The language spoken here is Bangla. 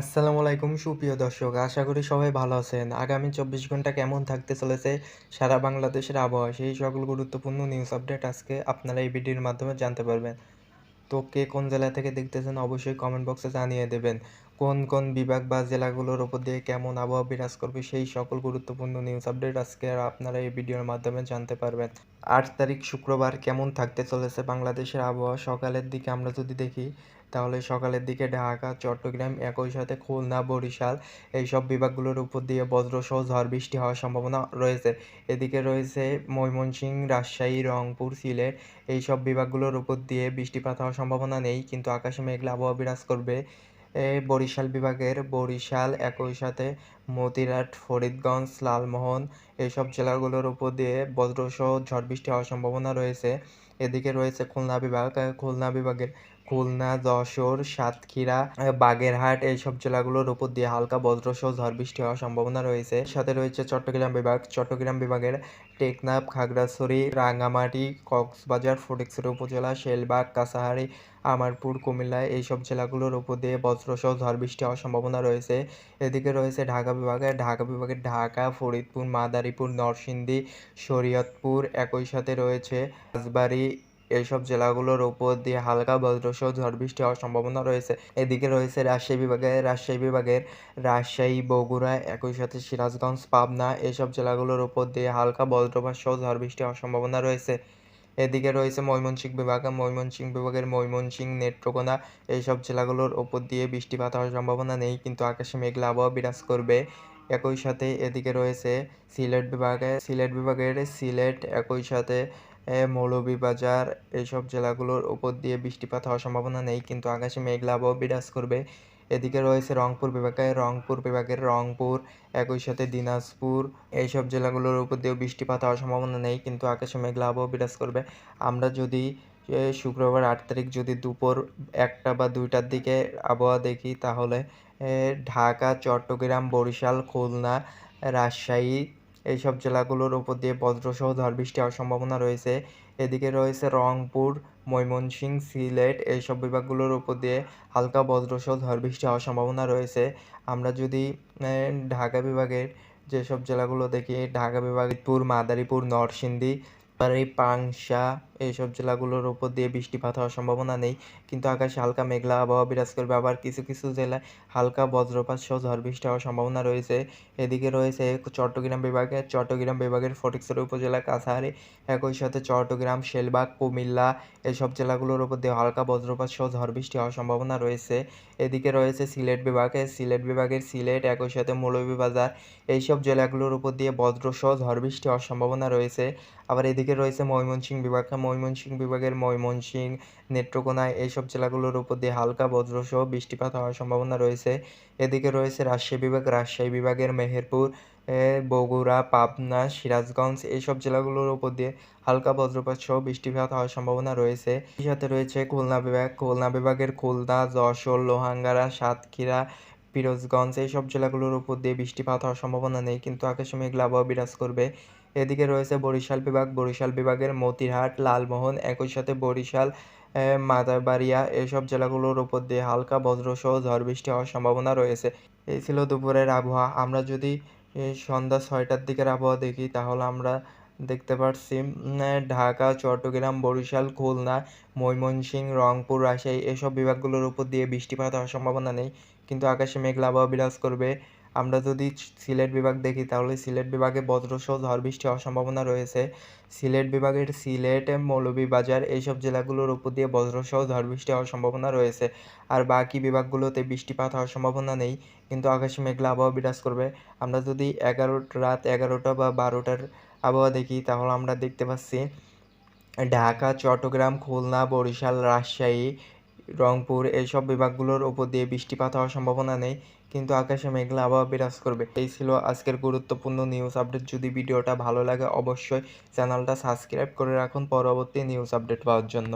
আসসালামু আলাইকুম সুপ্রিয় দর্শক, আশা করি সবাই ভালো আছেন। আগামী 24 ঘন্টা কেমন থাকতে চলেছে সারা বাংলাদেশের আবহাওয়া, সেই সকল গুরুত্বপূর্ণ নিউজ আপডেট আজকে আপনারা এই ভিডিওর মাধ্যমে জানতে পারবেন। তো কে কোন জেলা থেকে দেখতেছেন অবশ্যই কমেন্ট বক্সে জানিয়ে দেবেন। কোন কোন বিভাগ বা জেলাগুলোর উপর দিয়ে কেমন আবহাওয়া বিরাজ করবে সেই সকল গুরুত্বপূর্ণ নিউজ আপডেট আজকে আপনারা এই ভিডিওর মাধ্যমে জানতে পারবেন। 8 তারিখ শুক্রবার কেমন থাকতে চলেছে বাংলাদেশের আবহাওয়া। সকালের দিকে আমরা যদি দেখি তাহলে সকালের দিকে ঢাকা, চট্টগ্রাম, একই সাথে খুলনা, বরিশাল এইসব বিভাগগুলোর উপর দিয়ে বজ্রসহ ঝড় বৃষ্টি হওয়ার সম্ভাবনা রয়েছে। এদিকে রয়েছে ময়মনসিংহ, রাজশাহী, রংপুর, সিলেট এইসব বিভাগগুলোর উপর দিয়ে বৃষ্টিপাত হওয়ার সম্ভাবনা নেই, কিন্তু আকাশে মেঘলা আবহাওয়া বিরাজ করবে। বরিশাল বিভাগের বরিশাল, একই সাথে মতিরাট, ফরিদগঞ্জ, লালমোহন এইসব জেলাগুলোর উপর দিয়ে বজ্রসহ ঝড় বৃষ্টি হওয়ার সম্ভাবনা রয়েছে। এদিকে রয়েছে খুলনা বিভাগ, খুলনা বিভাগের খুলনা, যশোর, সাতক্ষীরা, বাগেরহাট এইসব জেলাগুলোর উপর দিয়ে হালকা বজ্রসহ ঝড় বৃষ্টি হওয়ার সম্ভাবনা রয়েছে। সাথে রয়েছে চট্টগ্রাম বিভাগ, চট্টগ্রাম বিভাগের টেকনাফ, খাগড়াছড়ি, রাঙ্গামাটি, কক্সবাজার, ফটিকছড়ি উপজেলা, শেলবাগ, কাছাহারি, আমারপুর, কুমিল্লা এইসব জেলাগুলোর উপর দিয়ে বজ্রসহ ঝড় বৃষ্টি হওয়ার সম্ভাবনা রয়েছে। এদিকে রয়েছে ঢাকা বিভাগে, ঢাকা, ফরিদপুর, মাদারীপুর, নরসিংদী, শরীয়তপুর, একই সাথে রয়েছে রাজবাড়ী এইসব জেলাগুলোর উপর দিয়ে হালকা বজ্রসহ ঝড় বৃষ্টি হওয়ার সম্ভাবনা রয়েছে। এদিকে রয়েছে রাজশাহী বিভাগের রাজশাহী, বগুড়া, একই সাথে সিরাজগঞ্জ, পাবনা এইসব জেলাগুলোর উপর দিয়ে হালকা বজ্রপাত সহ ঝড় বৃষ্টি হওয়ার সম্ভাবনা রয়েছে। এদিকে রয়েছে ময়মনসিংহ বিভাগের ময়মনসিংহ, নেত্রকোনা এইসব জেলাগুলোর ওপর দিয়ে বৃষ্টিপাত হওয়ার সম্ভাবনা নেই, কিন্তু আকাশে মেঘলা আবহাওয়া বিরাজ করবে। একই সাথে এদিকে রয়েছে সিলেট বিভাগের সিলেট, একই সাথে মৌলভীবাজার এইসব জেলাগুলোর ওপর দিয়ে বৃষ্টিপাত হওয়ার সম্ভাবনা নেই, কিন্তু আকাশে মেঘলা আবহাওয়া বিরাজ করবে। এদিকে রয়েছে রংপুর বিভাগের রংপুর, একই সাথে দিনাজপুর এইসব জেলাগুলোর উপর দিয়েও বৃষ্টিপাত হওয়ার সম্ভাবনা নেই, কিন্তু আকাশে মেঘলা আবহাওয়া বিরাজ করবে। আমরা যদি শুক্রবার 8 তারিখ যদি দুপুর 1টা বা 2টার দিকে আবহাওয়া দেখি তাহলে ঢাকা, চট্টগ্রাম, বরিশাল, খুলনা, রাজশাহী এইসব জেলাগুলোর উপর দিয়ে বজ্রসহ ঝড় বৃষ্টি হওয়ার সম্ভাবনা রয়েছে। এদিকে রয়েছে রংপুর, ময়মনসিংহ, সিলেট এইসব বিভাগগুলোর উপর দিয়ে হালকা বজ্রসহ ঝড় বৃষ্টি হওয়ার সম্ভাবনা রয়েছে। আমরা যদি ঢাকা বিভাগের যেসব জেলাগুলো দেখি, ঢাকা বিভাগপুর, মাদারীপুর, নরসিংদী, পাংশা এইসব জেলাগুলোর উপর দিয়ে বৃষ্টিপাত হওয়ার সম্ভাবনা নেই, কিন্তু আকাশে হালকা মেঘলা আবহাওয়া বিরাজ করবে। আবার কিছু কিছু জেলায় হালকা বজ্রপাত সহ ঝড় বৃষ্টি হওয়ার সম্ভাবনা রয়েছে। এদিকে রয়েছে চট্টগ্রাম বিভাগের ফটিকছড়ি উপজেলা, কাছাহারি, একই সাথে চট্টগ্রাম, শেলবাগ, কুমিল্লা এইসব জেলাগুলোর উপর দিয়ে হালকা বজ্রপাত সহ ঝড় বৃষ্টি হওয়ার সম্ভাবনা রয়েছে। এদিকে রয়েছে সিলেট বিভাগের সিলেট, একই সাথে মৌলভীবাজার এইসব জেলাগুলোর উপর দিয়ে বজ্রসহ ঝড় বৃষ্টি হওয়ার সম্ভাবনা রয়েছে। আবার এদিকে রয়েছে ময়মনসিংহ বিভাগের ময়মনসিংহ, নেত্রকোনা এইসব জেলাগুলোর উপর দিয়ে হালকা বজ্রসহ বৃষ্টিপাত হওয়ার সম্ভাবনা রয়েছে। এদিকে রয়েছে রাজশাহী বিভাগের মেহেরপুর, বগুড়া, পাবনা, সিরাজগঞ্জ এইসব জেলাগুলোর উপর দিয়ে হালকা বজ্রপাত সহ বৃষ্টিপাত হওয়ার সম্ভাবনা রয়েছে। এর সাথে রয়েছে খুলনা বিভাগের খুলনা, যশোর, লোহাঙ্গাড়া, সাতক্ষীরা, পিরোজগঞ্জ এইসব জেলাগুলোর উপর দিয়ে বৃষ্টিপাত হওয়ার সম্ভাবনা নেই, কিন্তু আকাশে মেঘলা আবহাওয়া বিরাজ করবে। এদিকে রয়েছে বরিশাল বিভাগের মতিরহাট, লালমোহন, একই সাথে বরিশাল, মাদারবাড়িয়া এইসব জেলাগুলোর উপর দিয়ে হালকা বজ্রসহ ঝড় বৃষ্টি হওয়ার সম্ভাবনা রয়েছে। এই ছিল দুপুরের আবহাওয়া। আমরা যদি সন্ধ্যা 6টার দিকের আবহাওয়া দেখি তাহলে আমরা দেখতে পাচ্ছি ঢাকা, চট্টগ্রাম, বরিশাল, খুলনা, ময়মনসিংহ, রংপুর, রাজশাহী এসব বিভাগগুলোর উপর দিয়ে বৃষ্টিপাত হওয়ার সম্ভাবনা নেই, কিন্তু আকাশে মেঘলা আবহাওয়া বিরাজ করবে। আমরা যদি সিলেট বিভাগ দেখি তাহলে সিলেট বিভাগে বজ্রসহ ঝড় বৃষ্টি হওয়ার সম্ভাবনা রয়েছে। সিলেট বিভাগের সিলেট, মৌলভীবাজার এইসব জেলাগুলোর উপর দিয়ে বজ্রসহ ঝড় বৃষ্টি হওয়ার সম্ভাবনা রয়েছে। আর বাকি বিভাগগুলোতে বৃষ্টিপাত হওয়ার সম্ভাবনা নেই, কিন্তু আকাশে মেঘলা আবহাওয়া বিরাজ করবে। আমরা যদি রাত 11টা বা 12টার আবহাওয়া দেখি তাহলে আমরা দেখতে পাচ্ছি ঢাকা, চট্টগ্রাম, খুলনা, বরিশাল, রাজশাহী, রংপুর এইসব বিভাগগুলোর উপর দিয়ে বৃষ্টিপাত হওয়ার সম্ভাবনা নেই, কিন্তু আকাশে মেঘলা আবহাওয়া বিরাজ করবে। এই ছিল আজকের গুরুত্বপূর্ণ নিউজ আপডেট। যদি ভিডিওটা ভালো লাগে অবশ্যই চ্যানেলটা সাবস্ক্রাইব করে রাখুন পরবর্তী নিউজ আপডেট পাওয়ার জন্য।